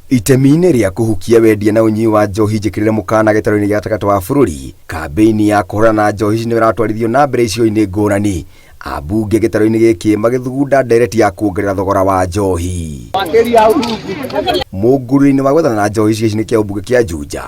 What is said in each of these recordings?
Itemi-inĩ rĩa kũhukia wendia na ũnyui wa njohi njĩkĩrĩre mũkana gĩtarũ-inĩ gĩa gatagatĩ wa bũrũri, kambĩini ya kũhũrana na njohi nĩ ĩratwarithio na mbere icigo-inĩ ngũrani, ambunge gĩtarũ-inĩ gĩkĩ magĩthugunda ndereti ya kuongerera thogora wa njohi. Mũngũrĩro-inĩ wa gwethana na njohi gĩcigo-inĩ kĩa ũmbunge kĩa Juja,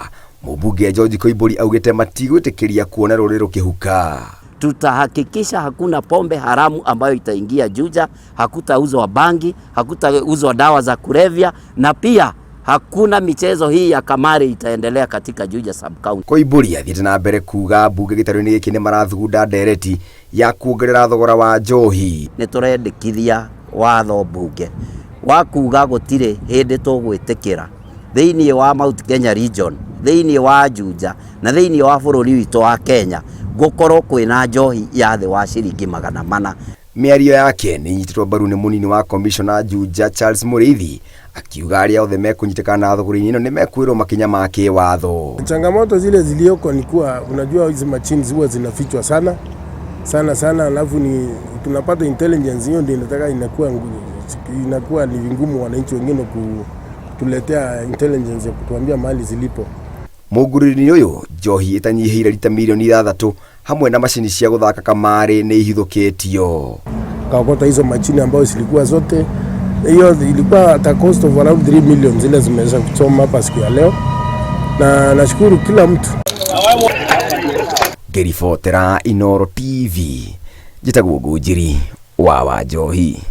mũmbunge George Koimbũri augĩte matigwĩtĩkĩria kuona rũrĩrĩ rũkĩhuka. Tutahakikisha hakuna pombe haramu ambayo itaingia Juja, hakutauzwa bangi, hakutauzwa dawa za kulevya, na pia hakuna michezo hii ya kamari itaendelea katika Juja sub-county. Koimbũri athiĩte na mbere kuga mbunge gĩtarũ-inĩ gĩkĩ nĩ marathugunda ndereti ya kuongerera thogora wa njohi. Nĩ tũrendekithia watho mbunge wa kuga gũtirĩ hĩndĩ tũgwĩtĩkĩra thĩinĩ wa Mount Kenya region, thĩinĩ wa Juja na thĩinĩ wa bũrũri witũ wa Kenya gũkorwo kwĩna njohi ya thĩ wa ciringi 400. Mĩario yake nĩ inyitirwo mbaru nĩ mũnini wa commissioner Juja Charles Mũrĩithi, akiuga arĩa othe mekũnyitĩkana na thogora-inĩ ĩno nĩ mekwĩrwo makinya ma kĩwatho. Changamoto zile zilioko ni kuwa unajua hizi machini huwa zinafichwa sana, alafu ni tunapata intelligence hiyo ndio inakuwa ni vingumu wananchi wengine kutuletea intelligence ya kutuambia mahali zilipo. Mũngũrĩro-inĩ ũyũ njohi ĩtanyihĩire lita milioni 6 hamwe na macini cia gũthaka kamari nĩ ihithũkĩtio. Kaokota hizo machini ambazo zilikuwa zote, hiyo ilikuwa at a cost of around 3 million zile zimeweza kuchoma hapa siku ya leo, na nashukuru kila mtu. Ngĩribotera Inooro TV, njĩtagwo Ngũnjiri wa Wanjohi.